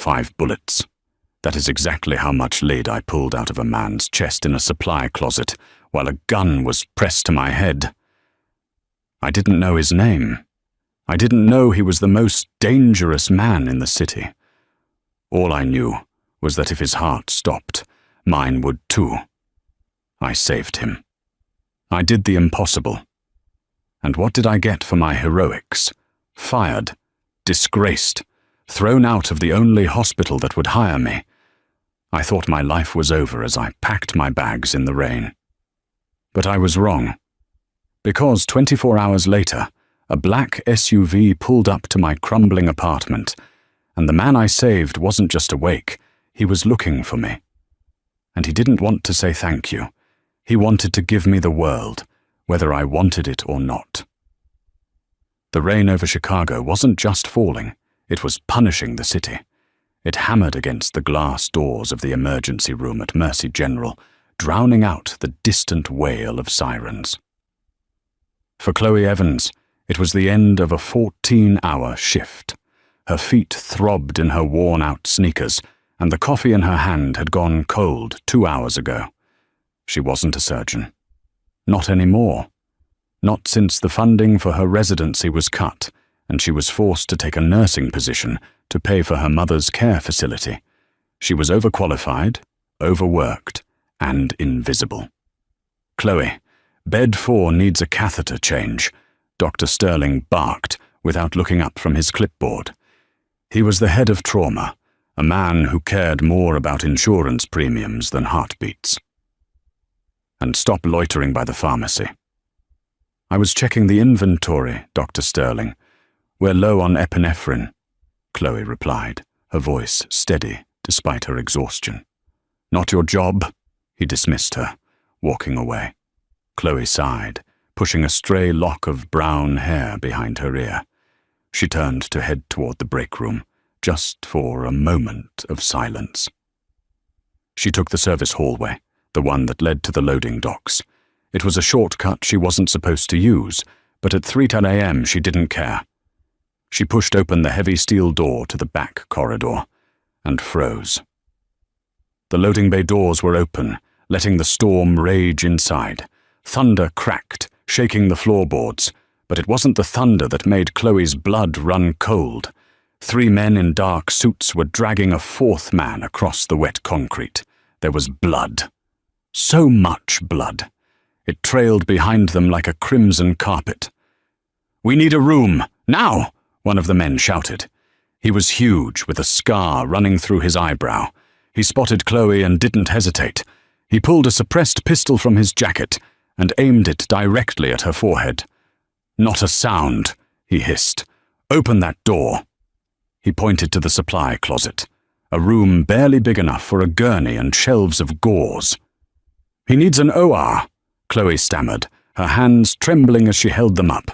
5 bullets. That is exactly how much lead I pulled out of a man's chest in a supply closet while a gun was pressed to my head. I didn't know his name. I didn't know he was the most dangerous man in the city. All I knew was that if his heart stopped, mine would too. I saved him. I did the impossible. And what did I get for my heroics? Fired, disgraced, thrown out of the only hospital that would hire me. I thought my life was over as I packed my bags in the rain. But I was wrong. Because 24 hours later, a black SUV pulled up to my crumbling apartment, and the man I saved wasn't just awake, he was looking for me. And he didn't want to say thank you. He wanted to give me the world, whether I wanted it or not. The rain over Chicago wasn't just falling, it was punishing the city. It hammered against the glass doors of the emergency room at Mercy General, drowning out the distant wail of sirens. For Chloe Evans, it was the end of a 14-hour shift. Her feet throbbed in her worn-out sneakers, and the coffee in her hand had gone cold 2 hours ago. She wasn't a surgeon. Not anymore. Not since the funding for her residency was cut, and she was forced to take a nursing position to pay for her mother's care facility. She was overqualified, overworked, and invisible. Chloe, bed 4 needs a catheter change, Dr. Sterling barked without looking up from his clipboard. He was the head of trauma, a man who cared more about insurance premiums than heartbeats. And stop loitering by the pharmacy. I was checking the inventory, Dr. Sterling. We're low on epinephrine, Chloe replied, her voice steady despite her exhaustion. Not your job, he dismissed her, walking away. Chloe sighed, pushing a stray lock of brown hair behind her ear. She turned to head toward the break room, just for a moment of silence. She took the service hallway, the one that led to the loading docks. It was a shortcut she wasn't supposed to use, but at 3:10 a.m. she didn't care. She pushed open the heavy steel door to the back corridor and froze. The loading bay doors were open, letting the storm rage inside. Thunder cracked, shaking the floorboards, but it wasn't the thunder that made Chloe's blood run cold. 3 men in dark suits were dragging a 4th man across the wet concrete. There was blood. So much blood. It trailed behind them like a crimson carpet. "We need a room, now!" one of the men shouted. He was huge, with a scar running through his eyebrow. He spotted Chloe and didn't hesitate. He pulled a suppressed pistol from his jacket and aimed it directly at her forehead. "Not a sound," he hissed. "Open that door." He pointed to the supply closet, a room barely big enough for a gurney and shelves of gauze. "He needs an OR," Chloe stammered, her hands trembling as she held them up.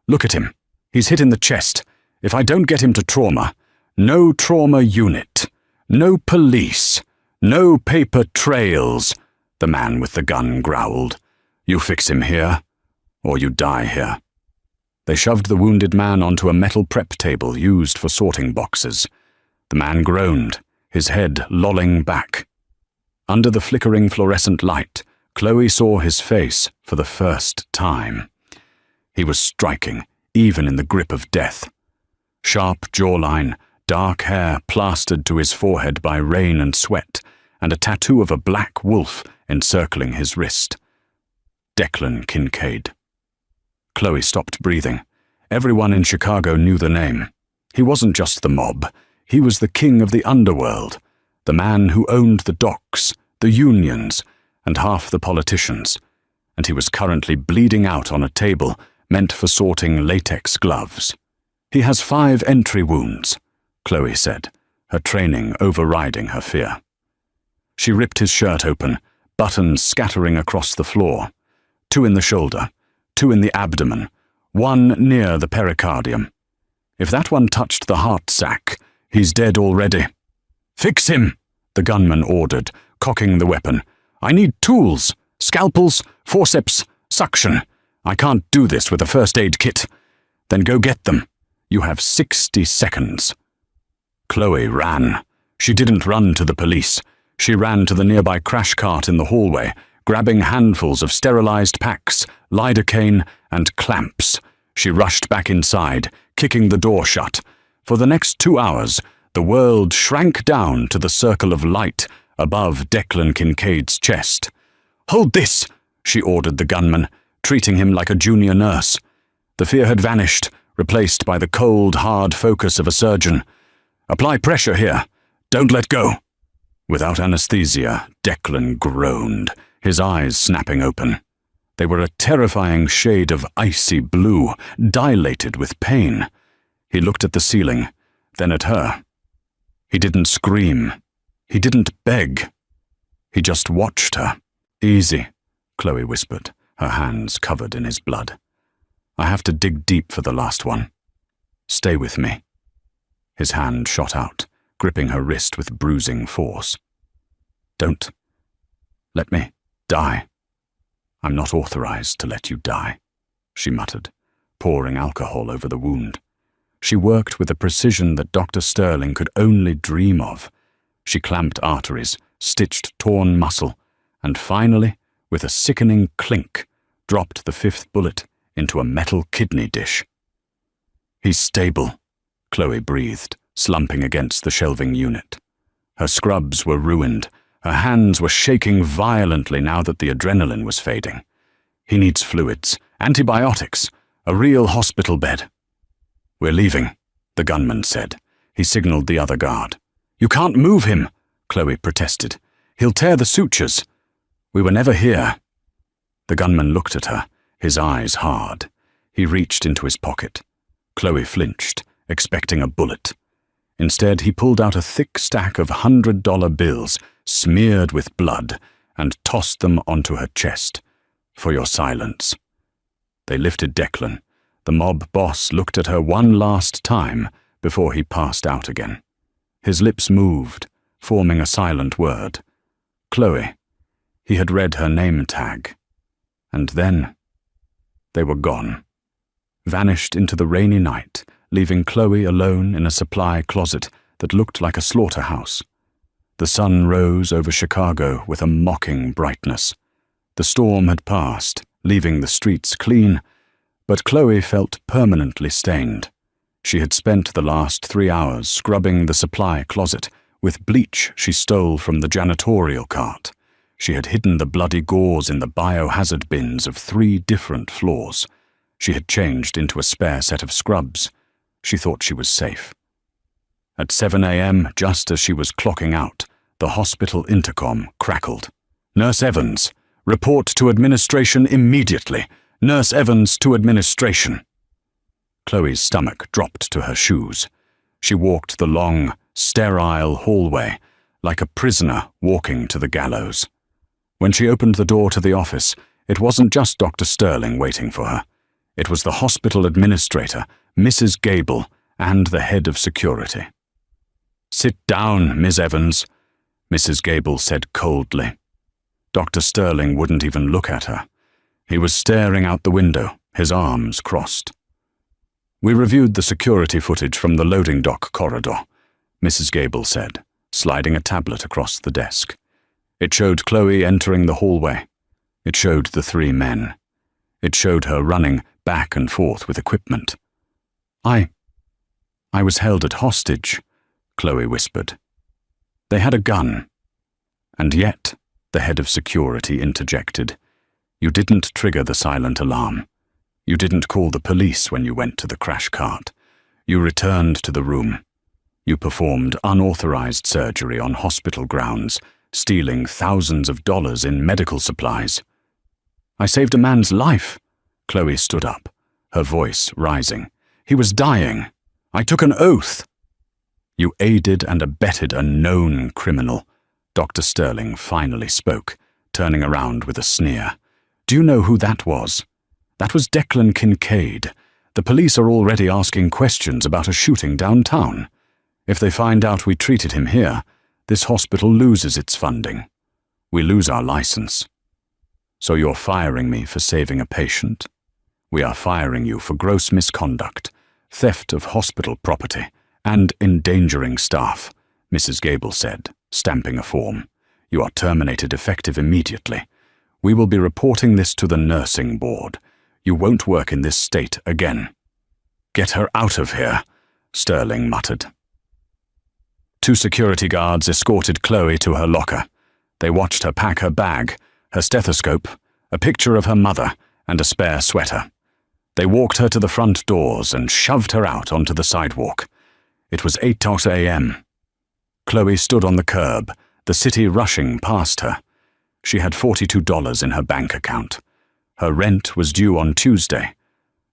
"Look at him. He's hit in the chest. If I don't get him to trauma, no trauma unit, no police, no paper trails," the man with the gun growled. "You fix him here, or you die here." They shoved the wounded man onto a metal prep table used for sorting boxes. The man groaned, his head lolling back. Under the flickering fluorescent light, Chloe saw his face for the first time. He was striking, even in the grip of death. Sharp jawline, dark hair plastered to his forehead by rain and sweat, and a tattoo of a black wolf encircling his wrist. Declan Kincaid. Chloe stopped breathing. Everyone in Chicago knew the name. He wasn't just the mob. He was the king of the underworld, the man who owned the docks, the unions, and half the politicians. And he was currently bleeding out on a table meant for sorting latex gloves. "He has 5 entry wounds," Chloe said, her training overriding her fear. She ripped his shirt open, buttons scattering across the floor. 2 in the shoulder, 2 in the abdomen, 1 near the pericardium. If that one touched the heart sac, he's dead already. "Fix him," the gunman ordered, cocking the weapon. "I need tools, scalpels, forceps, suction. I can't do this with a first aid kit." "Then go get them. You have 60 seconds." Chloe ran, She didn't run to the police. She ran to the nearby crash cart in the hallway, grabbing handfuls of sterilized packs, lidocaine, and clamps. She rushed back inside, kicking the door shut. For the next 2 hours, the world shrank down to the circle of light above Declan Kincaid's chest. "Hold this," she ordered the gunman, treating him like a junior nurse. The fear had vanished, replaced by the cold, hard focus of a surgeon. "Apply pressure here. Don't let go." Without anesthesia, Declan groaned, his eyes snapping open. They were a terrifying shade of icy blue, dilated with pain. He looked at the ceiling, then at her. He didn't scream. He didn't beg. He just watched her. "Easy," Chloe whispered, her hands covered in his blood. "I have to dig deep for the last one. Stay with me." His hand shot out, gripping her wrist with bruising force. "Don't let me die. I'm not authorized to let you die," she muttered, pouring alcohol over the wound. She worked with a precision that Dr. Sterling could only dream of. She clamped arteries, stitched torn muscle, and finally, with a sickening clink, dropped the 5th bullet into a metal kidney dish. "He's stable," Chloe breathed, slumping against the shelving unit. Her scrubs were ruined. Her hands were shaking violently now that the adrenaline was fading. "He needs fluids, antibiotics, a real hospital bed." "We're leaving," the gunman said. He signaled the other guard. "You can't move him," Chloe protested. "He'll tear the sutures." "We were never here." The gunman looked at her, his eyes hard. He reached into his pocket. Chloe flinched, expecting a bullet. Instead, he pulled out a thick stack of $100 bills, smeared with blood, and tossed them onto her chest. "For your silence." They lifted Declan. The mob boss looked at her one last time before he passed out again. His lips moved, forming a silent word. Chloe. He had read her name tag. And then they were gone. Vanished into the rainy night, leaving Chloe alone in a supply closet that looked like a slaughterhouse. The sun rose over Chicago with a mocking brightness. The storm had passed, leaving the streets clean, but Chloe felt permanently stained. She had spent the last 3 hours scrubbing the supply closet with bleach she stole from the janitorial cart. She had hidden the bloody gauze in the biohazard bins of 3 different floors. She had changed into a spare set of scrubs. She thought she was safe. At 7 a.m., just as she was clocking out, the hospital intercom crackled. "Nurse Evans, report to administration immediately. Nurse Evans to administration." Chloe's stomach dropped to her shoes. She walked the long, sterile hallway, like a prisoner walking to the gallows. When she opened the door to the office, it wasn't just Dr. Sterling waiting for her. It was the hospital administrator, Mrs. Gable, and the head of security. "Sit down, Miss Evans," Mrs. Gable said coldly. Dr. Sterling wouldn't even look at her. He was staring out the window, his arms crossed. "We reviewed the security footage from the loading dock corridor," Mrs. Gable said, sliding a tablet across the desk. It showed Chloe entering the hallway. It showed the 3 men. It showed her running back and forth with equipment. I was held at hostage," Chloe whispered. "They had a gun. And yet," the head of security interjected, "you didn't trigger the silent alarm. You didn't call the police when you went to the crash cart. You returned to the room. You performed unauthorized surgery on hospital grounds, stealing thousands of dollars in medical supplies." "I saved a man's life." Chloe stood up, her voice rising. "He was dying. I took an oath." "You aided and abetted a known criminal," Dr. Sterling finally spoke, turning around with a sneer. "Do you know who that was? That was Declan Kincaid. The police are already asking questions about a shooting downtown. If they find out we treated him here, this hospital loses its funding. We lose our license. So you're firing me for saving a patient? We are firing you for gross misconduct, theft of hospital property, and endangering staff. Mrs. Gable said, stamping a form. "You are terminated effective immediately. We will be reporting this to the nursing board. You won't work in this state again." "Get her out of here," Sterling muttered. 2 security guards escorted Chloe to her locker. They watched her pack her bag, her stethoscope, a picture of her mother, and a spare sweater. They walked her to the front doors and shoved her out onto the sidewalk. It was 8 a.m. Chloe stood on the curb, the city rushing past her. She had $42 in her bank account. Her rent was due on Tuesday.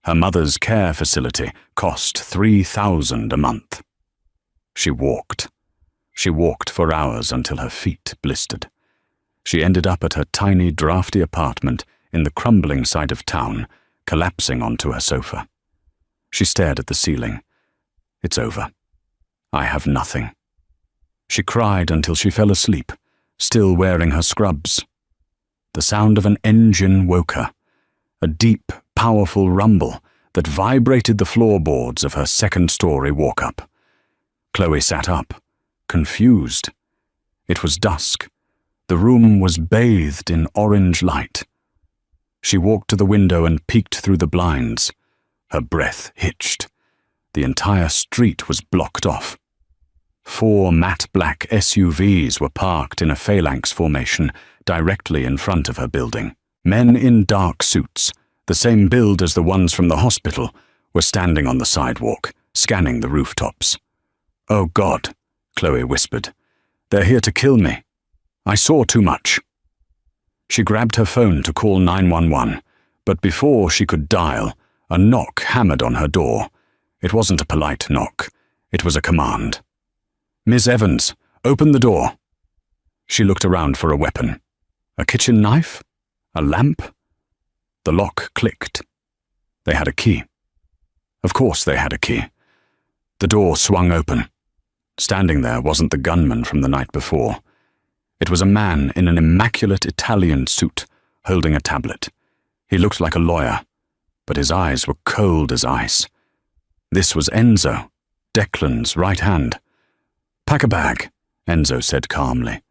Her mother's care facility cost $3,000 a month. She walked. She walked for hours until her feet blistered. She ended up at her tiny, drafty apartment in the crumbling side of town, collapsing onto her sofa. She stared at the ceiling. It's over. I have nothing. She cried until she fell asleep, still wearing her scrubs. The sound of an engine woke her, a deep, powerful rumble that vibrated the floorboards of her second-story walk-up. Chloe sat up, confused. It was dusk. The room was bathed in orange light. She walked to the window and peeked through the blinds. Her breath hitched. The entire street was blocked off. 4 matte black SUVs were parked in a phalanx formation directly in front of her building. Men in dark suits, the same build as the ones from the hospital, were standing on the sidewalk, scanning the rooftops. "Oh God," Chloe whispered. "They're here to kill me. I saw too much." She grabbed her phone to call 911, but before she could dial, a knock hammered on her door. It wasn't a polite knock. It was a command. "Miss Evans, open the door." She looked around for a weapon. A kitchen knife? A lamp? The lock clicked. They had a key. Of course they had a key. The door swung open. Standing there wasn't the gunman from the night before. It was a man in an immaculate Italian suit, holding a tablet. He looked like a lawyer, but his eyes were cold as ice. This was Enzo, Declan's right hand. "Pack a bag," Enzo said calmly.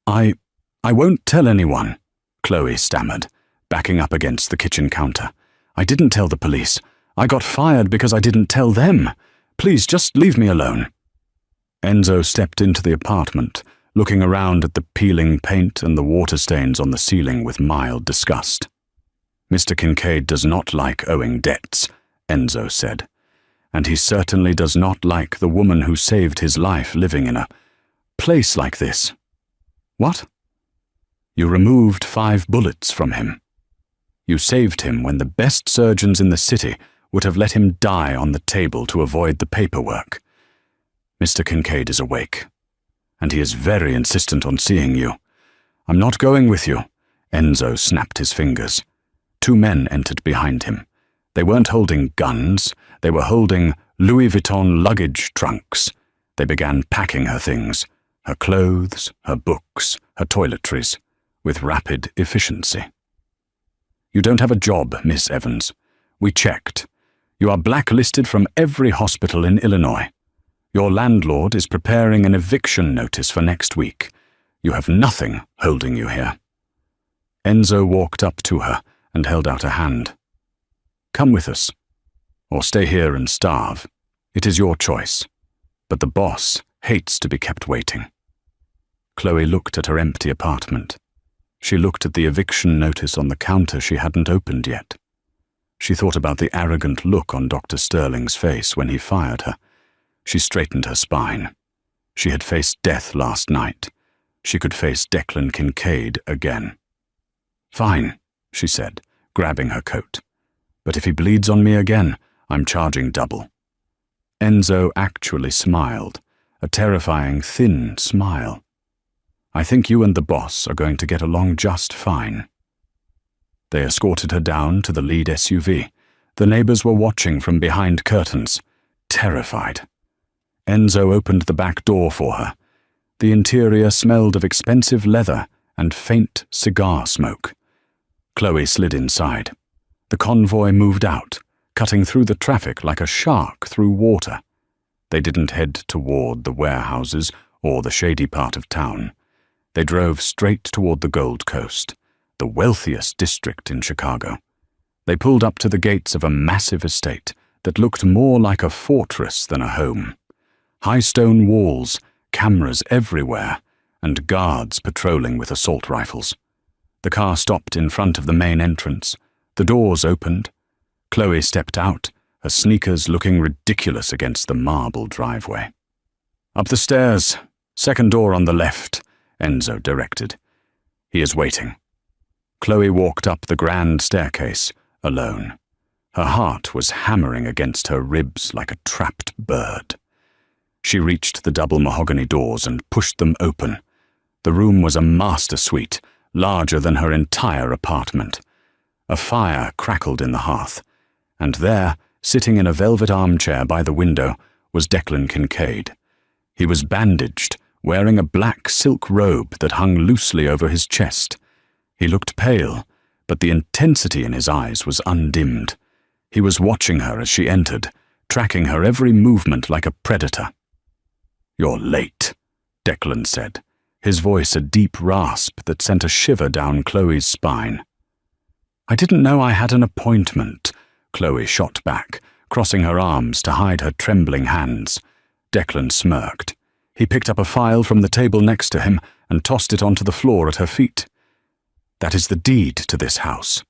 I won't tell anyone," Chloe stammered, backing up against the kitchen counter. "I didn't tell the police. I got fired because I didn't tell them. Please, just leave me alone." Enzo stepped into the apartment, looking around at the peeling paint and the water stains on the ceiling with mild disgust. "Mr. Kincaid does not like owing debts," Enzo said, "and he certainly does not like the woman who saved his life living in a place like this." "What?" "You removed 5 bullets from him. You saved him when the best surgeons in the city would have let him die on the table to avoid the paperwork. Mr. Kincaid is awake, and he is very insistent on seeing you. I'm not going with you." Enzo snapped his fingers. 2 men entered behind him. They weren't holding guns. They were holding Louis Vuitton luggage trunks. They began packing her things, her clothes, her books, her toiletries, with rapid efficiency. "You don't have a job, Miss Evans. We checked. You are blacklisted from every hospital in Illinois. Your landlord is preparing an eviction notice for next week. You have nothing holding you here." Enzo walked up to her and held out a hand. "Come with us, or stay here and starve. It is your choice, but the boss hates to be kept waiting." Chloe looked at her empty apartment. She looked at the eviction notice on the counter she hadn't opened yet. She thought about the arrogant look on Dr. Sterling's face when he fired her. She straightened her spine. She had faced death last night. She could face Declan Kincaid again. "Fine," she said, grabbing her coat. "But if he bleeds on me again, I'm charging double." Enzo actually smiled, a terrifying, thin smile. "I think you and the boss are going to get along just fine." They escorted her down to the lead SUV. The neighbors were watching from behind curtains, terrified. Enzo opened the back door for her. The interior smelled of expensive leather and faint cigar smoke. Chloe slid inside. The convoy moved out, cutting through the traffic like a shark through water. They didn't head toward the warehouses or the shady part of town. They drove straight toward the Gold Coast, the wealthiest district in Chicago. They pulled up to the gates of a massive estate that looked more like a fortress than a home. High stone walls, cameras everywhere, and guards patrolling with assault rifles. The car stopped in front of the main entrance. The doors opened. Chloe stepped out, her sneakers looking ridiculous against the marble driveway. "Up the stairs, second door on the left," Enzo directed. "He is waiting." Chloe walked up the grand staircase, alone. Her heart was hammering against her ribs like a trapped bird. She reached the double mahogany doors and pushed them open. The room was a master suite, larger than her entire apartment. A fire crackled in the hearth, and there, sitting in a velvet armchair by the window, was Declan Kincaid. He was bandaged, wearing a black silk robe that hung loosely over his chest. He looked pale, but the intensity in his eyes was undimmed. He was watching her as she entered, tracking her every movement like a predator. "You're late," Declan said, his voice a deep rasp that sent a shiver down Chloe's spine. "I didn't know I had an appointment," Chloe shot back, crossing her arms to hide her trembling hands. Declan smirked. He picked up a file from the table next to him and tossed it onto the floor at her feet. "That is the deed to this house.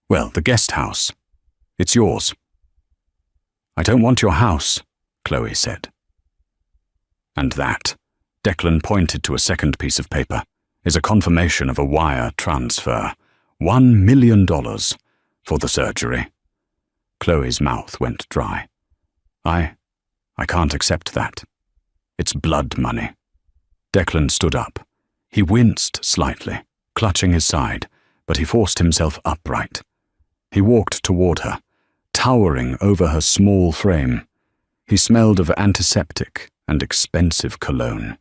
Well, the guest house. It's yours." "I don't want your house," Chloe said. "And that," Declan pointed to a second piece of paper, "is a confirmation of a wire transfer. $1 million for the surgery." Chloe's mouth went dry. I can't accept that. It's blood money." Declan stood up. He winced slightly, clutching his side, but he forced himself upright. He walked toward her, towering over her small frame. He smelled of antiseptic and expensive cologne.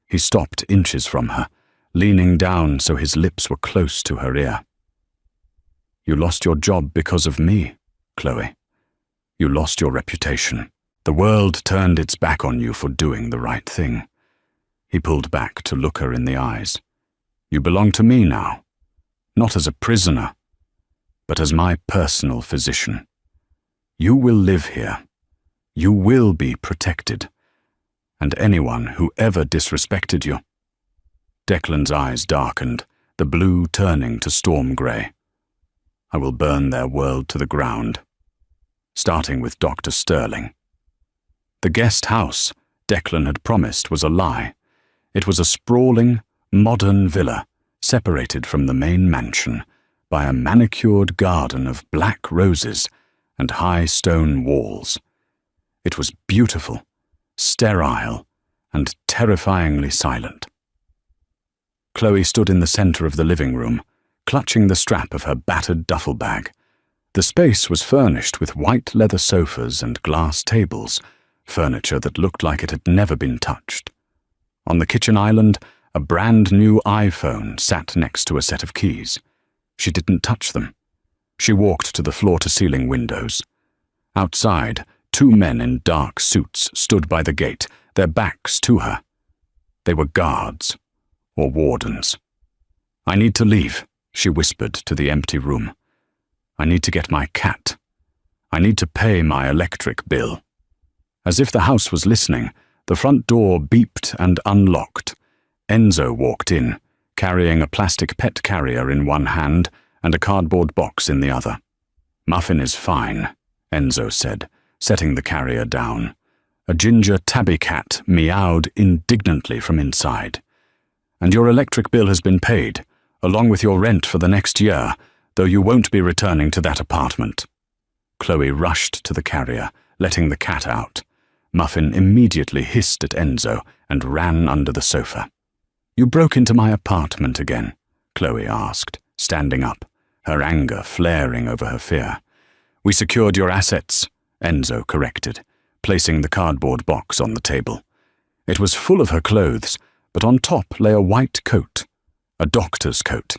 He stopped inches from her, leaning down so his lips were close to her ear. "You lost your job because of me, Chloe. You lost your reputation. The world turned its back on you for doing the right thing." He pulled back to look her in the eyes. "You belong to me now, not as a prisoner, but as my personal physician. You will live here. You will be protected. And anyone who ever disrespected you—" Declan's eyes darkened, the blue turning to storm grey. "I will burn their world to the ground, starting with Dr. Sterling." The guest house Declan had promised was a lie. It was a sprawling, modern villa, separated from the main mansion by a manicured garden of black roses and high stone walls. It was beautiful, sterile, and terrifyingly silent. Chloe stood in the center of the living room, clutching the strap of her battered duffel bag. The space was furnished with white leather sofas and glass tables, furniture that looked like it had never been touched. On the kitchen island, a brand-new iPhone sat next to a set of keys. She didn't touch them. She walked to the floor-to-ceiling windows. Outside, 2 men in dark suits stood by the gate, their backs to her. They were guards, or wardens. "I need to leave," she whispered to the empty room. "I need to get my cat. I need to pay my electric bill." As if the house was listening, the front door beeped and unlocked. Enzo walked in, carrying a plastic pet carrier in one hand and a cardboard box in the other. "Muffin is fine," Enzo said, setting the carrier down. A ginger tabby cat meowed indignantly from inside. "And your electric bill has been paid, along with your rent for the next year, though you won't be returning to that apartment." Chloe rushed to the carrier, letting the cat out. Muffin immediately hissed at Enzo and ran under the sofa. "You broke into my apartment again?" Chloe asked, standing up, her anger flaring over her fear. "We secured your assets," Enzo corrected, placing the cardboard box on the table. It was full of her clothes, but on top lay a white coat, a doctor's coat.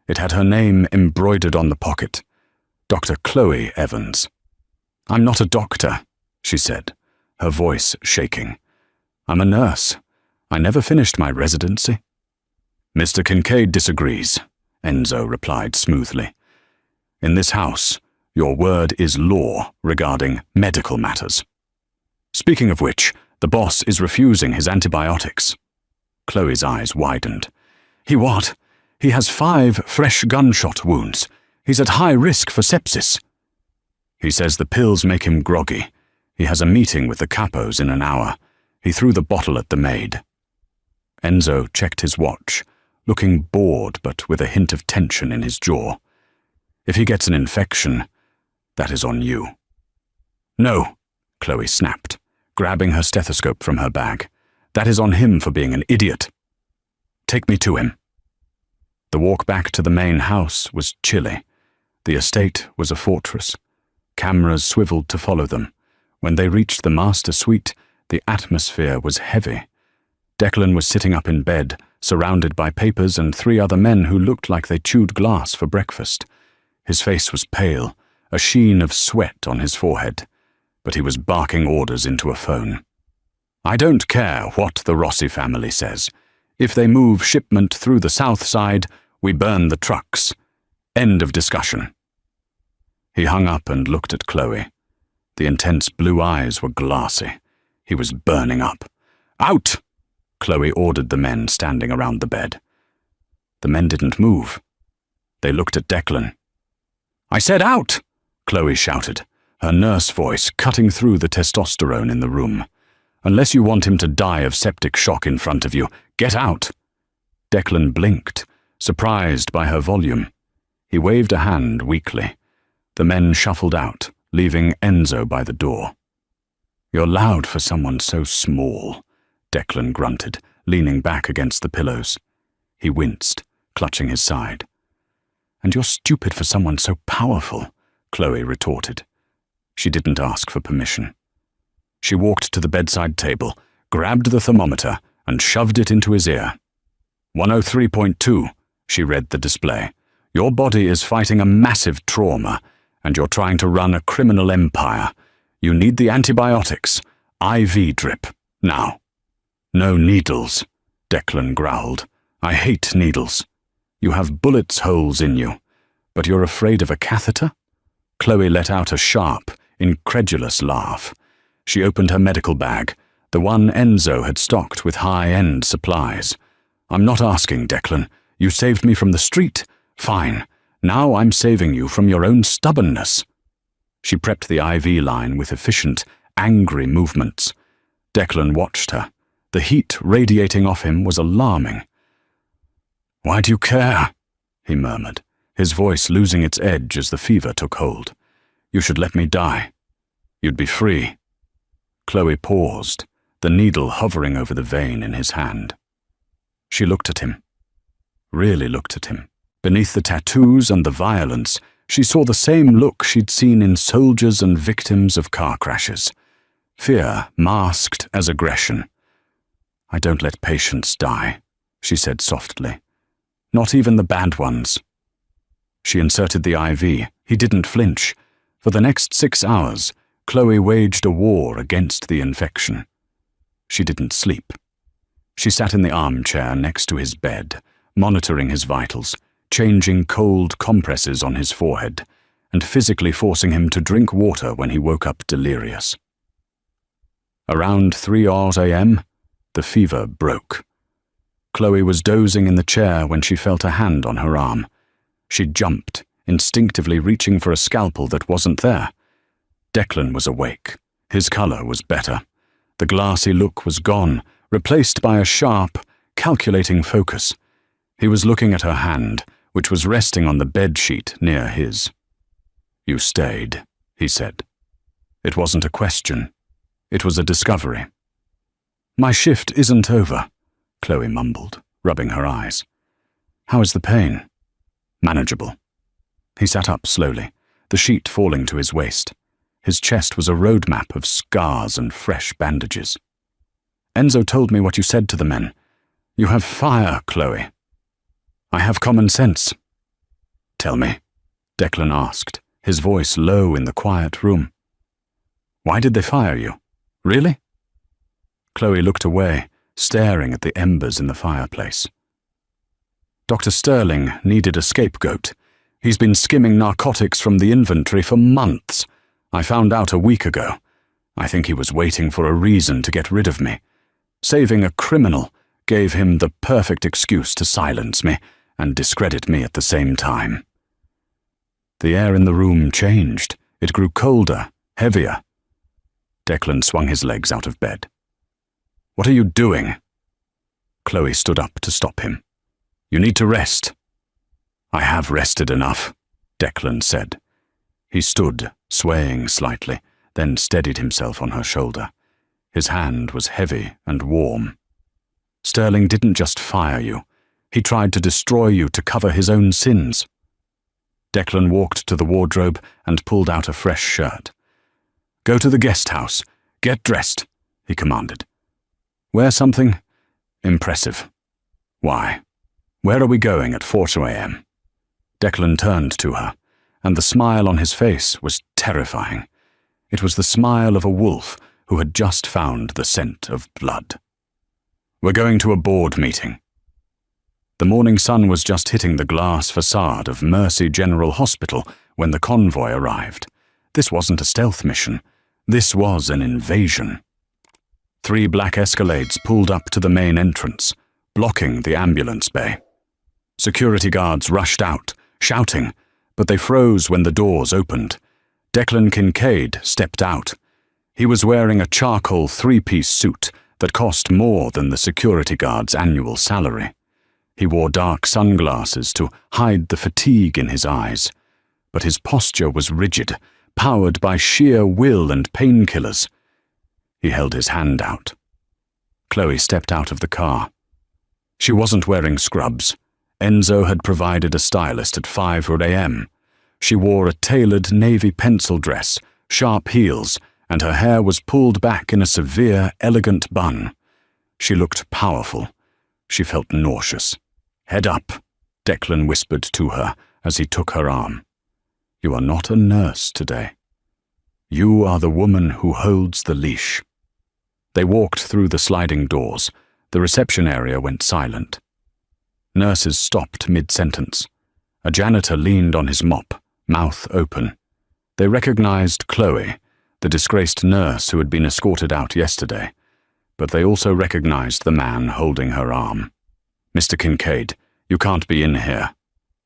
It had her name embroidered on the pocket, Dr. Chloe Evans. "I'm not a doctor," she said, her voice shaking. "I'm a nurse. I never finished my residency. Mr. Kincaid disagrees, Enzo replied smoothly. In this house, your word is law regarding medical matters. Speaking of which, the boss is refusing his antibiotics. Chloe's eyes widened. He what? He has 5 fresh gunshot wounds. He's at high risk for sepsis. He says the pills make him groggy. He has a meeting with the capos in an hour. He threw the bottle at the maid. Enzo checked his watch, looking bored but with a hint of tension in his jaw. If he gets an infection, that is on you. No, Chloe snapped, grabbing her stethoscope from her bag. That is on him for being an idiot. Take me to him. The walk back to the main house was chilly. The estate was a fortress. Cameras swiveled to follow them. When they reached the master suite, the atmosphere was heavy. Declan was sitting up in bed, surrounded by papers and 3 other men who looked like they chewed glass for breakfast. His face was pale, a sheen of sweat on his forehead, but he was barking orders into a phone. I don't care what the Rossi family says. If they move shipment through the south side, we burn the trucks. End of discussion. He hung up and looked at Chloe. The intense blue eyes were glassy. He was burning up. Out! Chloe ordered the men standing around the bed. The men didn't move. They looked at Declan. I said out! Chloe shouted, her nurse voice cutting through the testosterone in the room. Unless you want him to die of septic shock in front of you, get out. Declan blinked, surprised by her volume. He waved a hand weakly. The men shuffled out, leaving Enzo by the door. You're loud for someone so small, Declan grunted, leaning back against the pillows. He winced, clutching his side. And you're stupid for someone so powerful, Chloe retorted. She didn't ask for permission. She walked to the bedside table, grabbed the thermometer, and shoved it into his ear. 103.2, she read the display. Your body is fighting a massive trauma, and you're trying to run a criminal empire. You need the antibiotics. IV drip. Now. No needles, Declan growled. I hate needles. You have bullets holes in you, but you're afraid of a catheter? Chloe let out a sharp, incredulous laugh. She opened her medical bag, the one Enzo had stocked with high-end supplies. I'm not asking, Declan. You saved me from the street. Fine. Now I'm saving you from your own stubbornness. She prepped the IV line with efficient, angry movements. Declan watched her. The heat radiating off him was alarming. Why do you care? He murmured, his voice losing its edge as the fever took hold. You should let me die. You'd be free. Chloe paused, the needle hovering over the vein in his hand. She looked at him. Really looked at him. Beneath the tattoos and the violence, she saw the same look she'd seen in soldiers and victims of car crashes. Fear masked as aggression. I don't let patients die, she said softly. Not even the bad ones. She inserted the IV. He didn't flinch. For the next 6 hours, Chloe waged a war against the infection. She didn't sleep. She sat in the armchair next to his bed, monitoring his vitals, changing cold compresses on his forehead, and physically forcing him to drink water when he woke up delirious. Around 3 a.m., the fever broke. Chloe was dozing in the chair when she felt a hand on her arm. She jumped, instinctively reaching for a scalpel that wasn't there. Declan was awake. His color was better. The glassy look was gone, replaced by a sharp, calculating focus. He was looking at her hand, which was resting on the bedsheet near his. You stayed, he said. It wasn't a question. It was a discovery. My shift isn't over, Chloe mumbled, rubbing her eyes. How is the pain? Manageable. He sat up slowly, the sheet falling to his waist. His chest was a roadmap of scars and fresh bandages. Enzo told me what you said to the men. You have fire, Chloe. I have common sense. Tell me, Declan asked, his voice low in the quiet room. Why did they fire you? Really? Chloe looked away, staring at the embers in the fireplace. Dr. Sterling needed a scapegoat. He's been skimming narcotics from the inventory for months. I found out a week ago. I think he was waiting for a reason to get rid of me. Saving a criminal gave him the perfect excuse to silence me and discredit me at the same time. The air in the room changed. It grew colder, heavier. Declan swung his legs out of bed. "What are you doing?" Chloe stood up to stop him. "You need to rest." "I have rested enough," Declan said. He stood, swaying slightly, then steadied himself on her shoulder. His hand was heavy and warm. "Sterling didn't just fire you. He tried to destroy you to cover his own sins." Declan walked to the wardrobe and pulled out a fresh shirt. "Go to the guest house. Get dressed," he commanded. "Wear something impressive." "Why? Where are we going at 4 a.m.? Declan turned to her, and the smile on his face was terrifying. It was the smile of a wolf who had just found the scent of blood. "We're going to a board meeting." The morning sun was just hitting the glass facade of Mercy General Hospital when the convoy arrived. This wasn't a stealth mission. This was an invasion. 3 black Escalades pulled up to the main entrance, blocking the ambulance bay. Security guards rushed out, shouting, but they froze when the doors opened. Declan Kincaid stepped out. He was wearing a charcoal 3-piece suit that cost more than the security guard's annual salary. He wore dark sunglasses to hide the fatigue in his eyes, but his posture was rigid, powered by sheer will and painkillers. He held his hand out. Chloe stepped out of the car. She wasn't wearing scrubs. Enzo had provided a stylist at 5 a.m. She wore a tailored navy pencil dress, sharp heels, and her hair was pulled back in a severe, elegant bun. She looked powerful. She felt nauseous. "Head up," Declan whispered to her as he took her arm. "You are not a nurse today. You are the woman who holds the leash." They walked through the sliding doors. The reception area went silent. Nurses stopped mid-sentence. A janitor leaned on his mop, mouth open. They recognized Chloe, the disgraced nurse who had been escorted out yesterday, but they also recognized the man holding her arm. "Mr. Kincaid, you can't be in here."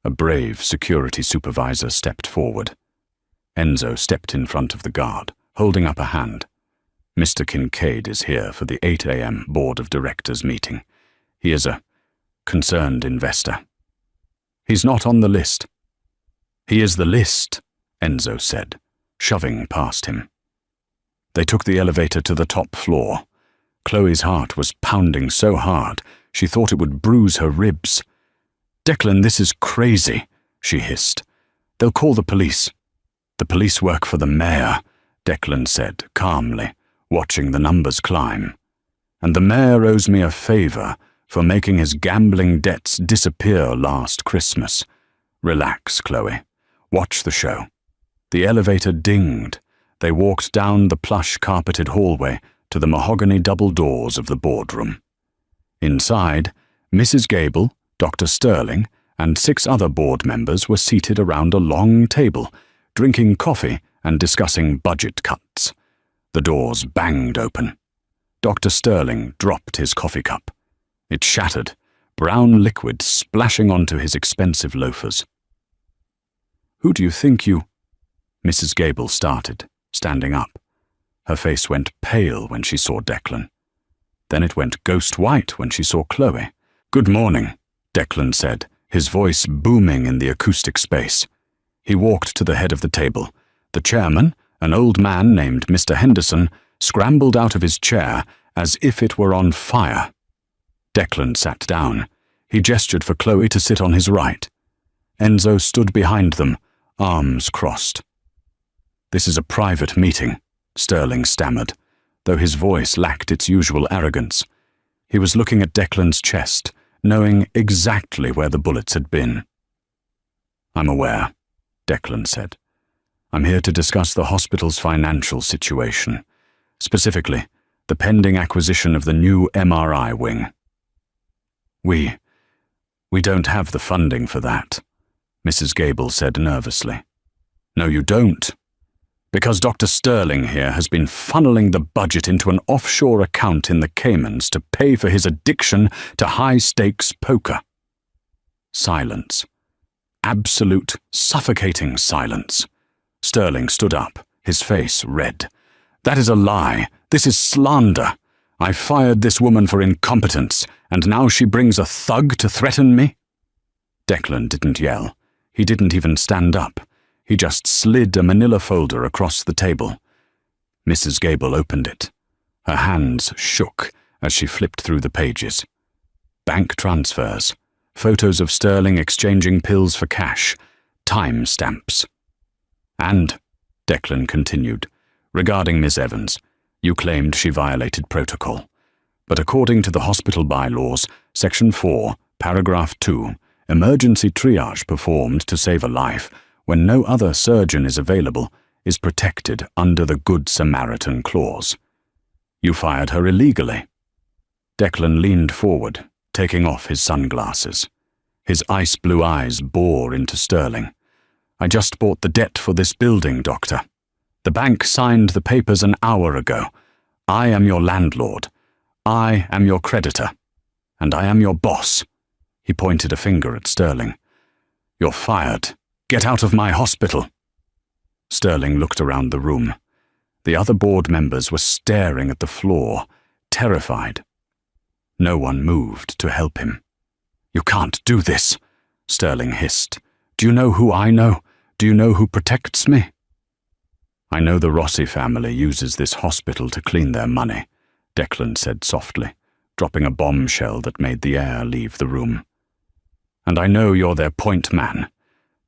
A brave security supervisor stepped forward. Enzo stepped in front of the guard, holding up a hand. "Mr. Kincaid is here for the 8 a.m. Board of Directors meeting. He is a concerned investor." "He's not on the list." "He is the list," Enzo said, shoving past him. They took the elevator to the top floor. Chloe's heart was pounding so hard she thought it would bruise her ribs. "Declan, this is crazy," she hissed. "They'll call the police." "The police work for the mayor," Declan said calmly, watching the numbers climb. "And the mayor owes me a favor for making his gambling debts disappear last Christmas. Relax, Chloe. Watch the show." The elevator dinged. They walked down the plush carpeted hallway to the mahogany double doors of the boardroom. Inside, Mrs. Gable, Dr. Sterling, and 6 other board members were seated around a long table, drinking coffee and discussing budget cuts. The doors banged open. Dr. Sterling dropped his coffee cup. It shattered, brown liquid splashing onto his expensive loafers. "Who do you think you—" Mrs. Gable started, standing up. Her face went pale when she saw Declan. Then it went ghost white when she saw Chloe. "Good morning," Declan said, his voice booming in the acoustic space. He walked to the head of the table. The chairman, an old man named Mr. Henderson, scrambled out of his chair as if it were on fire. Declan sat down. He gestured for Chloe to sit on his right. Enzo stood behind them, arms crossed. "This is a private meeting," Sterling stammered, though his voice lacked its usual arrogance. He was looking at Declan's chest, knowing exactly where the bullets had been. "I'm aware," Declan said. "I'm here to discuss the hospital's financial situation. Specifically, the pending acquisition of the new MRI wing. We don't have the funding for that, Mrs. Gable said nervously. No, you don't. Because Dr. Sterling here has been funneling the budget into an offshore account in the Caymans to pay for his addiction to high-stakes poker. Silence. Absolute, suffocating silence. Sterling stood up, his face red. That is a lie. This is slander. I fired this woman for incompetence, and now she brings a thug to threaten me? Declan didn't yell. He didn't even stand up. He just slid a manila folder across the table. Mrs. Gable opened it. Her hands shook as she flipped through the pages. Bank transfers, photos of Sterling exchanging pills for cash, time stamps. And, Declan continued, regarding Miss Evans, you claimed she violated protocol. But according to the hospital bylaws, Section 4, Paragraph 2, emergency triage performed to save a life when no other surgeon is available is protected under the Good Samaritan clause. You fired her illegally. Declan leaned forward, taking off his sunglasses. His ice-blue eyes bore into Sterling. I just bought the debt for this building, Doctor. The bank signed the papers an hour ago. I am your landlord. I am your creditor. And I am your boss. He pointed a finger at Sterling. You're fired. Get out of my hospital. Sterling looked around the room. The other board members were staring at the floor, terrified. No one moved to help him. You can't do this, Sterling hissed. Do you know who I know? Do you know who protects me? I know the Rossi family uses this hospital to clean their money, Declan said softly, dropping a bombshell that made the air leave the room. And I know you're their point man.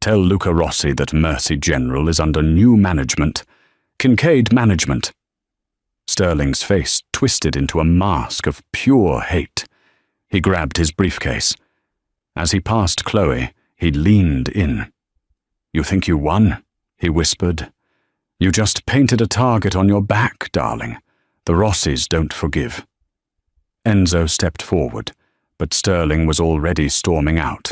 Tell Luca Rossi that Mercy General is under new management, Kincaid management. Sterling's face twisted into a mask of pure hate. He grabbed his briefcase. As he passed Chloe, he leaned in. You think you won? He whispered. You just painted a target on your back, darling. The Rossis don't forgive. Enzo stepped forward, but Sterling was already storming out.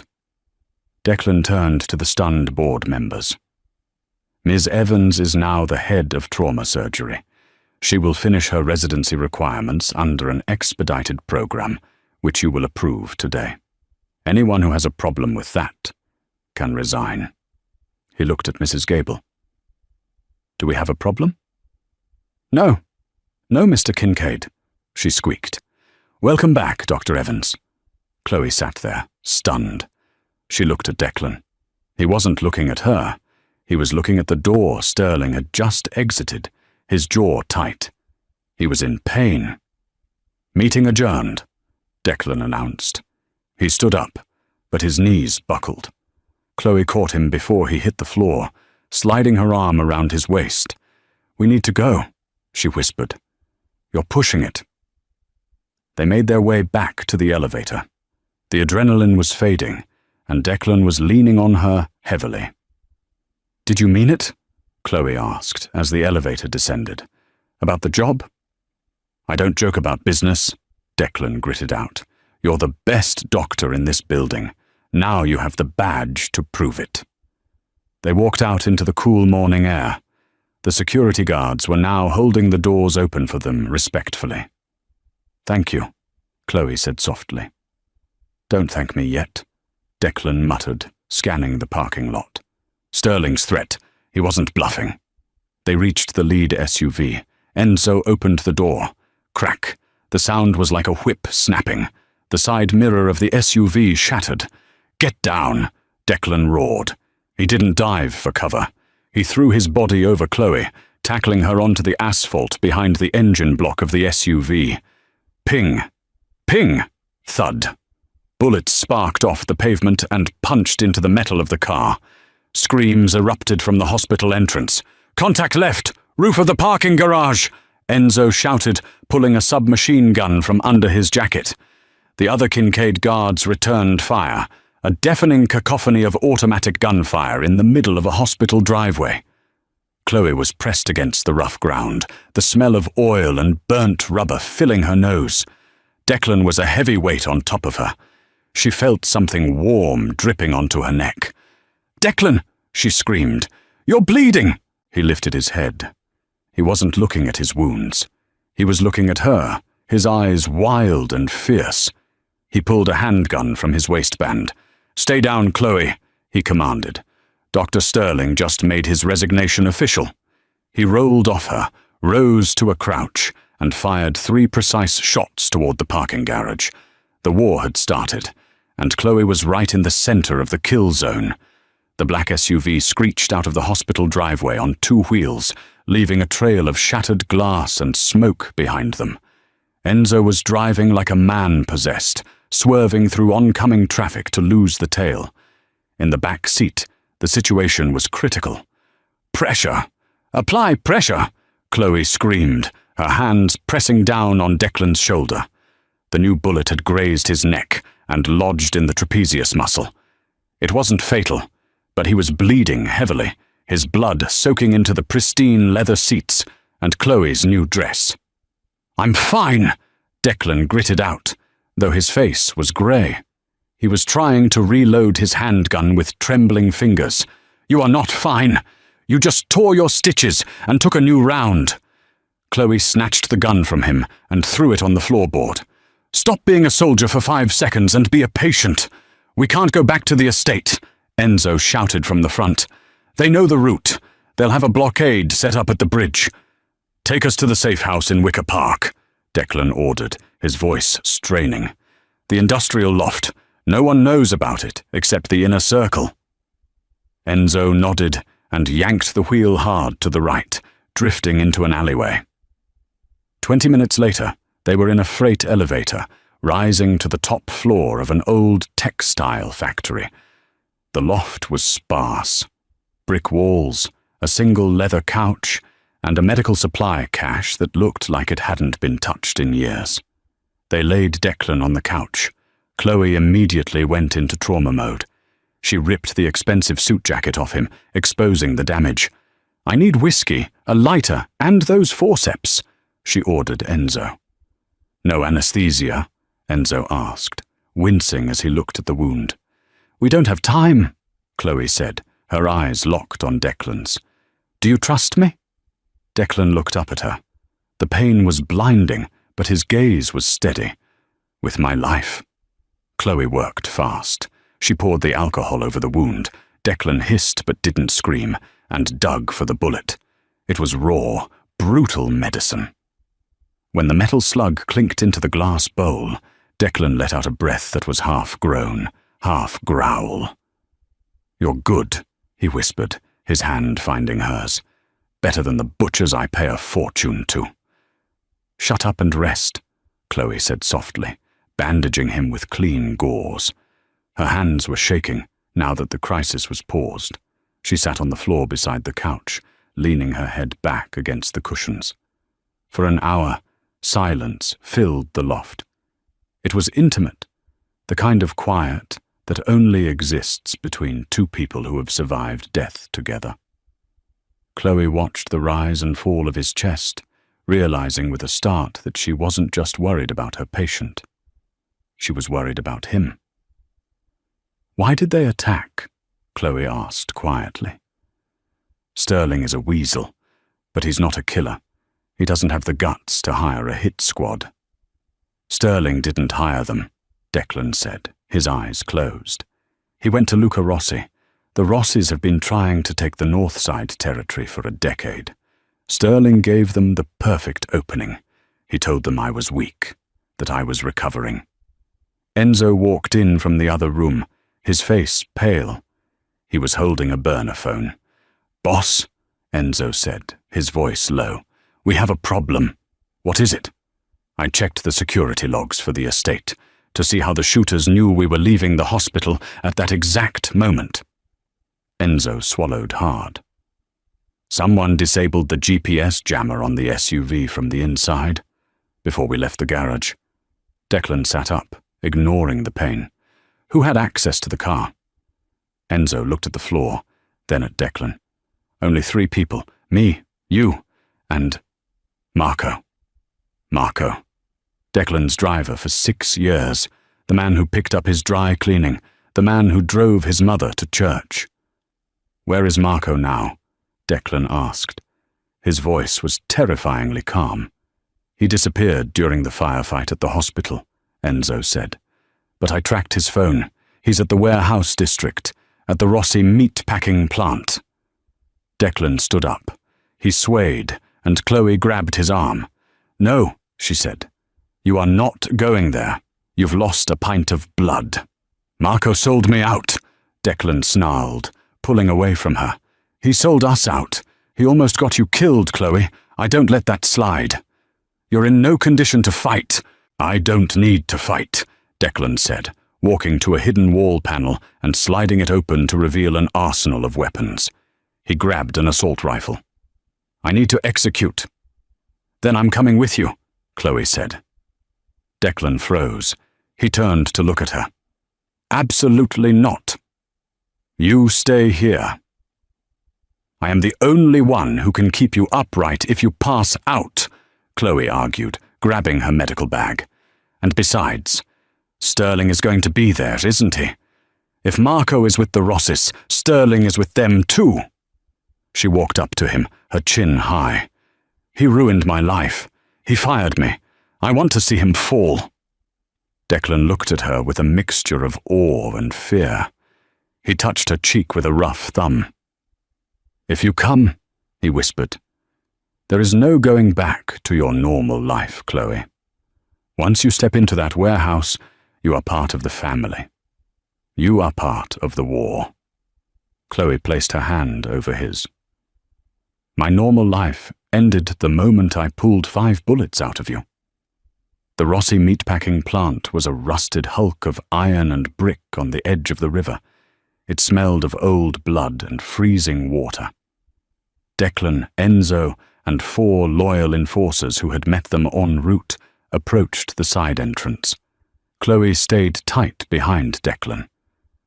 Declan turned to the stunned board members. Ms. Evans is now the head of trauma surgery. She will finish her residency requirements under an expedited program, which you will approve today. Anyone who has a problem with that can resign. He looked at Mrs. Gable. Do we have a problem? No, Mr. Kincaid, she squeaked. Welcome back, Dr. Evans. Chloe sat there, stunned. She looked at Declan. He wasn't looking at her. He was looking at the door Sterling had just exited, his jaw tight. He was in pain. Meeting adjourned, Declan announced. He stood up, but his knees buckled. Chloe caught him before he hit the floor, sliding her arm around his waist. We need to go, she whispered. You're pushing it. They made their way back to the elevator. The adrenaline was fading, and Declan was leaning on her heavily. Did you mean it? Chloe asked as the elevator descended. About the job? I don't joke about business, Declan gritted out. You're the best doctor in this building. Now you have the badge to prove it. They walked out into the cool morning air. The security guards were now holding the doors open for them respectfully. Thank you, Chloe said softly. Don't thank me yet, Declan muttered, scanning the parking lot. Sterling's threat. He wasn't bluffing. They reached the lead SUV. Enzo opened the door. Crack. The sound was like a whip snapping. The side mirror of the SUV shattered. Get down, Declan roared. He didn't dive for cover. He threw his body over Chloe, tackling her onto the asphalt behind the engine block of the SUV. Ping. Ping. Thud. Bullets sparked off the pavement and punched into the metal of the car. Screams erupted from the hospital entrance. Contact left! Roof of the parking garage! Enzo shouted, pulling a submachine gun from under his jacket. The other Kincaid guards returned fire, a deafening cacophony of automatic gunfire in the middle of a hospital driveway. Chloe was pressed against the rough ground, the smell of oil and burnt rubber filling her nose. Declan was a heavy weight on top of her. She felt something warm dripping onto her neck. "Declan!" she screamed. "You're bleeding!" He lifted his head. He wasn't looking at his wounds. He was looking at her, his eyes wild and fierce. He pulled a handgun from his waistband. "Stay down, Chloe," he commanded. Dr. Sterling just made his resignation official. He rolled off her, rose to a crouch, and fired 3 precise shots toward the parking garage. The war had started, and Chloe was right in the center of the kill zone. The black SUV screeched out of the hospital driveway on 2 wheels, leaving a trail of shattered glass and smoke behind them. Enzo was driving like a man possessed, swerving through oncoming traffic to lose the tail. In the back seat, the situation was critical. "Pressure! Apply pressure!" Chloe screamed, her hands pressing down on Declan's shoulder. The new bullet had grazed his neck and lodged in the trapezius muscle. It wasn't fatal, but he was bleeding heavily, his blood soaking into the pristine leather seats and Chloe's new dress. "I'm fine," Declan gritted out, though his face was grey. He was trying to reload his handgun with trembling fingers. "You are not fine. You just tore your stitches and took a new round." Chloe snatched the gun from him and threw it on the floorboard. "Stop being a soldier for 5 seconds and be a patient. We can't go back to the estate," Enzo shouted from the front. "They know the route. They'll have a blockade set up at the bridge." "Take us to the safe house in Wicker Park," Declan ordered, his voice straining. "The industrial loft. No one knows about it except the inner circle." Enzo nodded and yanked the wheel hard to the right, drifting into an alleyway. 20 minutes later, they were in a freight elevator, rising to the top floor of an old textile factory. The loft was sparse. Brick walls, a single leather couch, and a medical supply cache that looked like it hadn't been touched in years. They laid Declan on the couch. Chloe immediately went into trauma mode. She ripped the expensive suit jacket off him, exposing the damage. "I need whiskey, a lighter, and those forceps," she ordered Enzo. "No anesthesia?" Enzo asked, wincing as he looked at the wound. "We don't have time," Chloe said, her eyes locked on Declan's. "Do you trust me?" Declan looked up at her. The pain was blinding, but his gaze was steady. "With my life." Chloe worked fast. She poured the alcohol over the wound. Declan hissed but didn't scream, and dug for the bullet. It was raw, brutal medicine. When the metal slug clinked into the glass bowl, Declan let out a breath that was half groan, half growl. "You're good," he whispered, his hand finding hers. "Better than the butchers I pay a fortune to." "Shut up and rest," Chloe said softly, bandaging him with clean gauze. Her hands were shaking now that the crisis was paused. She sat on the floor beside the couch, leaning her head back against the cushions. For an hour, silence filled the loft. It was intimate, the kind of quiet that only exists between 2 people who have survived death together. Chloe watched the rise and fall of his chest, realizing with a start that she wasn't just worried about her patient. She was worried about him. "Why did they attack?" Chloe asked quietly. "Sterling is a weasel, but he's not a killer. He doesn't have the guts to hire a hit squad." "Sterling didn't hire them," Declan said, his eyes closed. "He went to Luca Rossi. The Rossis have been trying to take the North Side territory for a decade. Sterling gave them the perfect opening. He told them I was weak, that I was recovering." Enzo walked in from the other room, his face pale. He was holding a burner phone. "Boss," Enzo said, his voice low, "we have a problem." "What is it?" I checked the security logs for the estate to see how the shooters knew we were leaving the hospital at that exact moment. Enzo swallowed hard. "Someone disabled the GPS jammer on the SUV from the inside before we left the garage." Declan sat up, ignoring the pain. "Who had access to the car?" Enzo looked at the floor, then at Declan. "Only 3 people, Me, you, and Marco. Marco. Declan's driver for 6 years, the man who picked up his dry cleaning, the man who drove his mother to church. Where is Marco now? Declan asked. His voice was terrifyingly calm. He disappeared during the firefight at the hospital, Enzo said. But I tracked his phone. He's at the warehouse district, at the Rossi meat-packing plant. Declan stood up. He swayed, and Chloe grabbed his arm. No, she said. You are not going there. You've lost a pint of blood. Marco sold me out, Declan snarled, pulling away from her. He sold us out. He almost got you killed, Chloe. I don't let that slide. You're in no condition to fight. I don't need to fight, Declan said, walking to a hidden wall panel and sliding it open to reveal an arsenal of weapons. He grabbed an assault rifle. I need to execute. Then I'm coming with you, Chloe said. Declan froze. He turned to look at her. Absolutely not. You stay here. I am the only one who can keep you upright if you pass out, Chloe argued, grabbing her medical bag. And besides, Sterling is going to be there, isn't he? If Marco is with the Rossis, Sterling is with them too. She walked up to him, her chin high. He ruined my life. He fired me. I want to see him fall. Declan looked at her with a mixture of awe and fear. He touched her cheek with a rough thumb. If you come, he whispered, there is no going back to your normal life, Chloe. Once you step into that warehouse, you are part of the family. You are part of the war. Chloe placed her hand over his. My normal life ended the moment I pulled 5 bullets out of you. The Rossi meatpacking plant was a rusted hulk of iron and brick on the edge of the river. It smelled of old blood and freezing water. Declan, Enzo, and 4 loyal enforcers who had met them en route approached the side entrance. Chloe stayed tight behind Declan.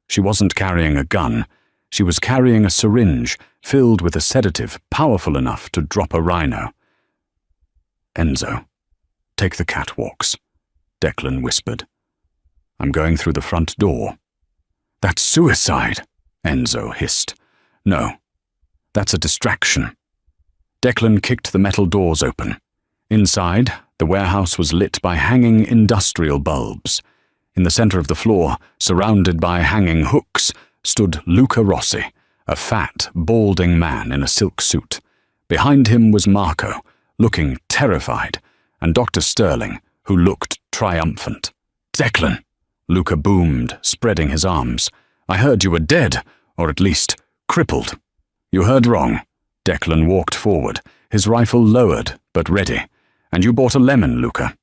She wasn't carrying a gun. She was carrying a syringe filled with a sedative powerful enough to drop a rhino. Enzo, take the catwalks, Declan whispered. I'm going through the front door. That's suicide, Enzo hissed. No, that's a distraction. Declan kicked the metal doors open. Inside, the warehouse was lit by hanging industrial bulbs. In the center of the floor, surrounded by hanging hooks, stood Luca Rossi, a fat, balding man in a silk suit. Behind him was Marco, looking terrified, and Dr. Sterling, who looked triumphant. Declan, Luca boomed, spreading his arms. I heard you were dead, or at least crippled. You heard wrong. Declan walked forward, his rifle lowered, but ready. And you bought a lemon, Luca.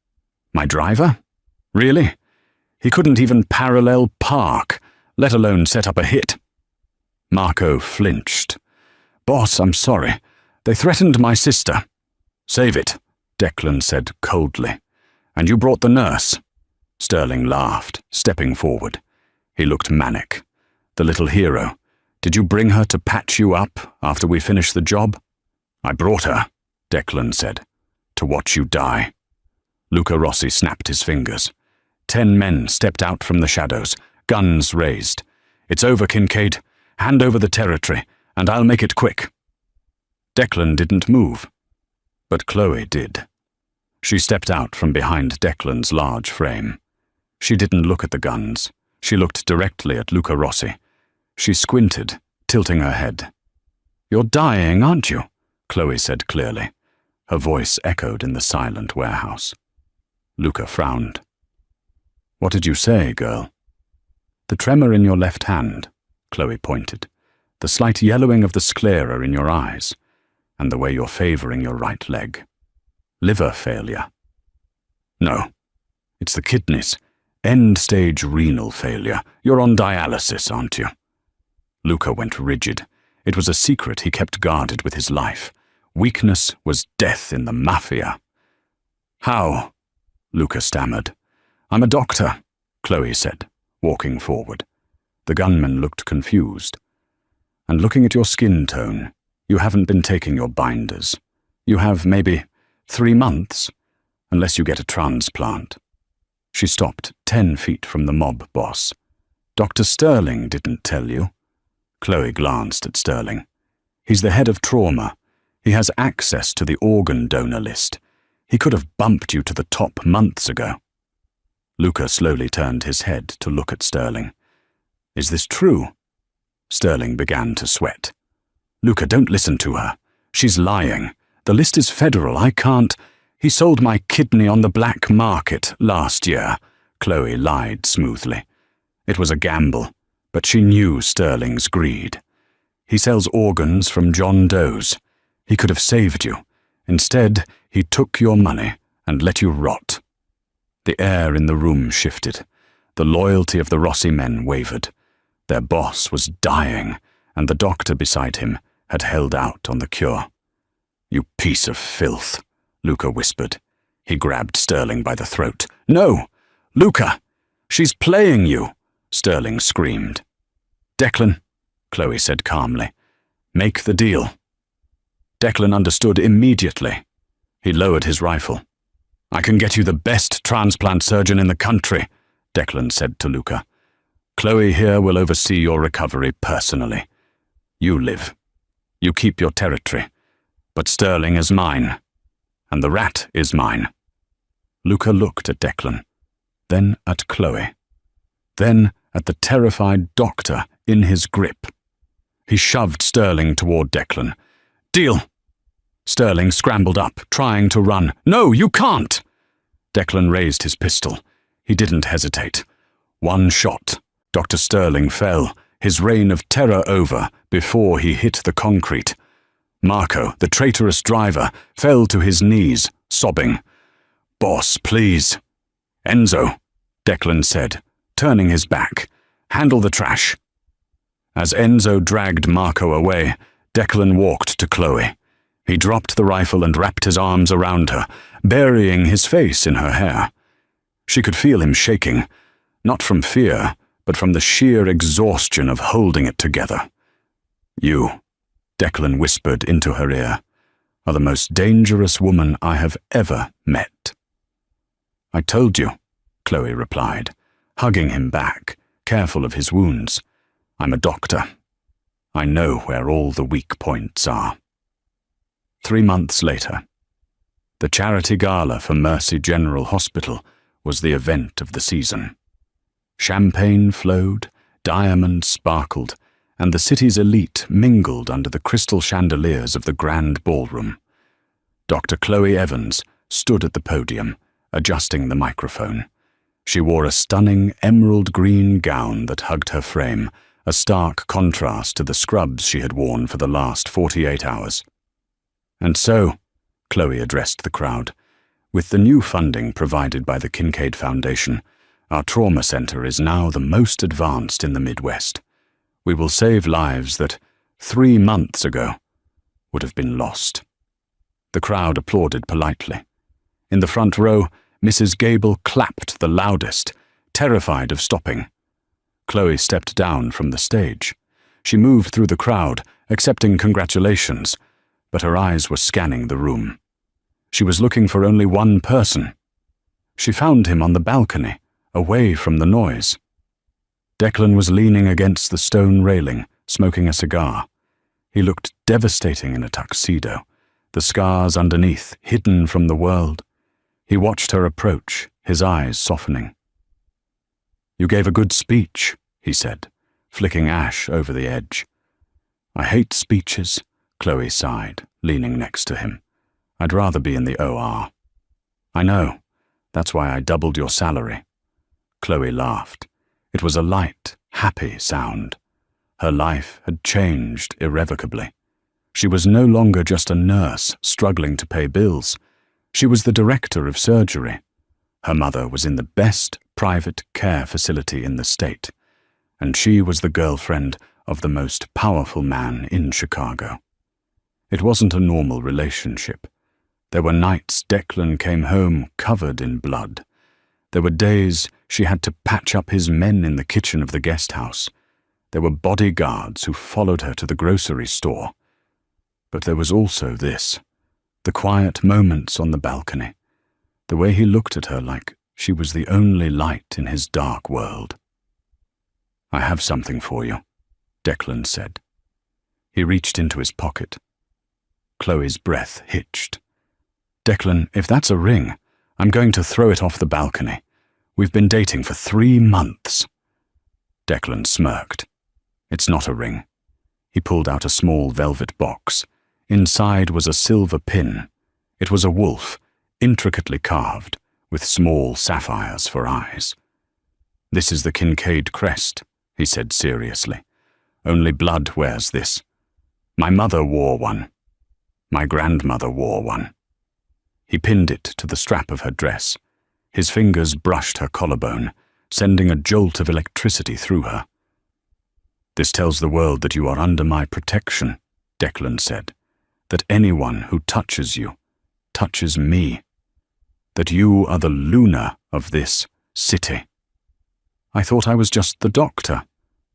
My driver? Really? He couldn't even parallel park, let alone set up a hit. Marco flinched. Boss, I'm sorry. They threatened my sister. Save it, Declan said coldly. And you brought the nurse. Sterling laughed, stepping forward. He looked manic. The little hero. Did you bring her to patch you up after we finished the job? I brought her, Declan said, to watch you die. Luca Rossi snapped his fingers. 10 men stepped out from the shadows, guns raised. It's over, Kincaid. Hand over the territory, and I'll make it quick. Declan didn't move, but Chloe did. She stepped out from behind Declan's large frame. She didn't look at the guns. She looked directly at Luca Rossi. She squinted, tilting her head. You're dying, aren't you? Chloe said clearly. Her voice echoed in the silent warehouse. Luca frowned. What did you say, girl? The tremor in your left hand, Chloe pointed. The slight yellowing of the sclera in your eyes, and the way you're favoring your right leg. Liver failure. No, it's the kidneys. End-stage renal failure. You're on dialysis, aren't you? Luca went rigid. It was a secret he kept guarded with his life. Weakness was death in the Mafia. How? Luca stammered. I'm a doctor, Chloe said, walking forward. The gunman looked confused. And looking at your skin tone, You haven't been taking your binders. You have maybe 3 months, unless you get a transplant." She stopped 10 feet from the mob boss. "Dr. Sterling didn't tell you?" Chloe glanced at Sterling. "He's the head of trauma. He has access to the organ donor list. He could have bumped you to the top months ago." Luca slowly turned his head to look at Sterling. "Is this true?" Sterling began to sweat. "Luca, don't listen to her. She's lying. The list is federal. I can't—" "He sold my kidney on the black market last year," Chloe lied smoothly. It was a gamble, but she knew Sterling's greed. "He sells organs from John Doe's. He could have saved you. Instead, he took your money and let you rot." The air in the room shifted. The loyalty of the Rossi men wavered. Their boss was dying, and the doctor beside him had held out on the cure. "You piece of filth," Luca whispered. He grabbed Sterling by the throat. "No! Luca! She's playing you!" Sterling screamed. "Declan," Chloe said calmly, "make the deal." Declan understood immediately. He lowered his rifle. "I can get you the best transplant surgeon in the country," Declan said to Luca. "Chloe here will oversee your recovery personally. You live. You keep your territory. But Sterling is mine. And the rat is mine." Luca looked at Declan, then at Chloe, then at the terrified doctor in his grip. He shoved Sterling toward Declan. "Deal!" Sterling scrambled up, trying to run. "No, you can't!" Declan raised his pistol. He didn't hesitate. One shot. Dr. Sterling fell, his reign of terror over, before he hit the concrete. Marco, the traitorous driver, fell to his knees, sobbing. "Boss, please." "Enzo," Declan said, turning his back. "Handle the trash." As Enzo dragged Marco away, Declan walked to Chloe. He dropped the rifle and wrapped his arms around her, burying his face in her hair. She could feel him shaking, not from fear, but from the sheer exhaustion of holding it together. "You," Declan whispered into her ear, "are the most dangerous woman I have ever met." "I told you," Chloe replied, hugging him back, careful of his wounds. "I'm a doctor. I know where all the weak points are." 3 months later, the charity gala for Mercy General Hospital was the event of the season. Champagne flowed, diamonds sparkled, and the city's elite mingled under the crystal chandeliers of the grand ballroom. Dr. Chloe Evans stood at the podium, adjusting the microphone. She wore a stunning emerald green gown that hugged her frame, a stark contrast to the scrubs she had worn for the last 48 hours. "And so," Chloe addressed the crowd, "with the new funding provided by the Kincaid Foundation, our trauma center is now the most advanced in the Midwest. We will save lives that 3 months ago would have been lost." The crowd applauded politely. In the front row, Mrs. Gable clapped the loudest, terrified of stopping. Chloe stepped down from the stage. She moved through the crowd, accepting congratulations, but her eyes were scanning the room. She was looking for only one person. She found him on the balcony, away from the noise. Declan was leaning against the stone railing, smoking a cigar. He looked devastating in a tuxedo, the scars underneath hidden from the world. He watched her approach, his eyes softening. "You gave a good speech," he said, flicking ash over the edge. "I hate speeches," Chloe sighed, leaning next to him. "I'd rather be in the OR." "I know. That's why I doubled your salary." Chloe laughed. It was a light, happy sound. Her life had changed irrevocably. She was no longer just a nurse struggling to pay bills. She was the director of surgery. Her mother was in the best private care facility in the state, and she was the girlfriend of the most powerful man in Chicago. It wasn't a normal relationship. There were nights Declan came home covered in blood. There were days she had to patch up his men in the kitchen of the guest house. There were bodyguards who followed her to the grocery store. But there was also this, the quiet moments on the balcony, the way he looked at her like she was the only light in his dark world. "I have something for you," Declan said. He reached into his pocket. Chloe's breath hitched. "Declan, if that's a ring, I'm going to throw it off the balcony. We've been dating for 3 months. Declan smirked. "It's not a ring." He pulled out a small velvet box. Inside was a silver pin. It was a wolf, intricately carved, with small sapphires for eyes. "This is the Kincaid crest," he said seriously. "Only blood wears this. My mother wore one. My grandmother wore one." He pinned it to the strap of her dress. His fingers brushed her collarbone, sending a jolt of electricity through her. "This tells the world that you are under my protection," Declan said. "That anyone who touches you, touches me. That you are the Luna of this city." "I thought I was just the doctor,"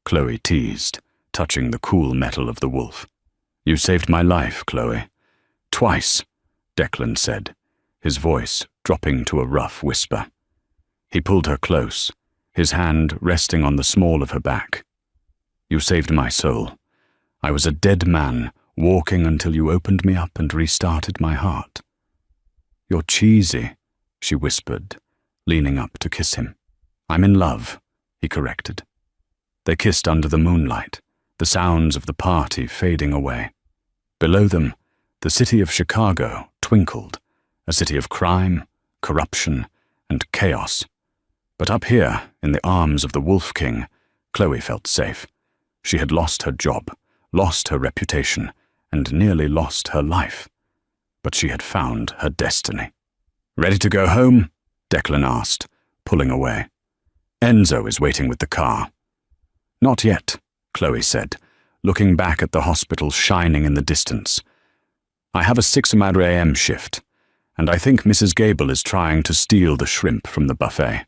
Chloe teased, touching the cool metal of the wolf. "You saved my life, Chloe. Twice," Declan said, his voice dropping to a rough whisper. He pulled her close, his hand resting on the small of her back. "You saved my soul. I was a dead man, walking until you opened me up and restarted my heart." "You're cheesy," she whispered, leaning up to kiss him. "I'm in love," he corrected. They kissed under the moonlight, the sounds of the party fading away. Below them, the city of Chicago twinkled, a city of crime, corruption, and chaos. But up here, in the arms of the Wolf King, Chloe felt safe. She had lost her job, lost her reputation, and nearly lost her life. But she had found her destiny. "Ready to go home?" Declan asked, pulling away. "Enzo is waiting with the car." "Not yet," Chloe said, looking back at the hospital shining in the distance. "I have a 6 a.m. shift, and I think Mrs. Gable is trying to steal the shrimp from the buffet.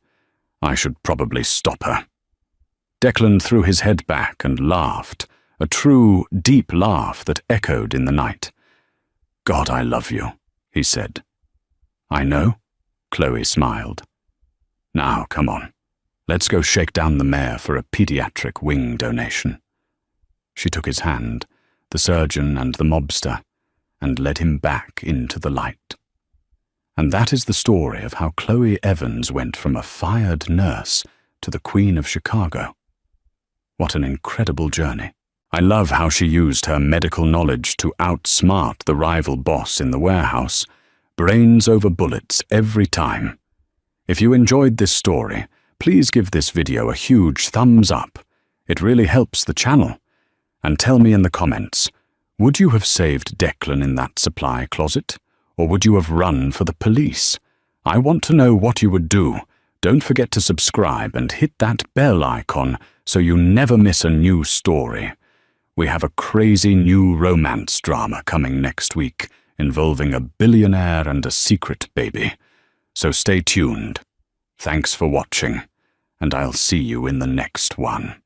I should probably stop her." Declan threw his head back and laughed, a true, deep laugh that echoed in the night. "God, I love you," he said. "I know," Chloe smiled. "Now, come on. Let's go shake down the mayor for a pediatric wing donation." She took his hand, the surgeon and the mobster, and led him back into the light. And that is the story of how Chloe Evans went from a fired nurse to the Queen of Chicago. What an incredible journey. I love how she used her medical knowledge to outsmart the rival boss in the warehouse, brains over bullets every time. If you enjoyed this story, please give this video a huge thumbs up. It really helps the channel. And tell me in the comments, would you have saved Declan in that supply closet, or would you have run for the police? I want to know what you would do. Don't forget to subscribe and hit that bell icon so you never miss a new story. We have a crazy new romance drama coming next week involving a billionaire and a secret baby. So stay tuned. Thanks for watching, and I'll see you in the next one.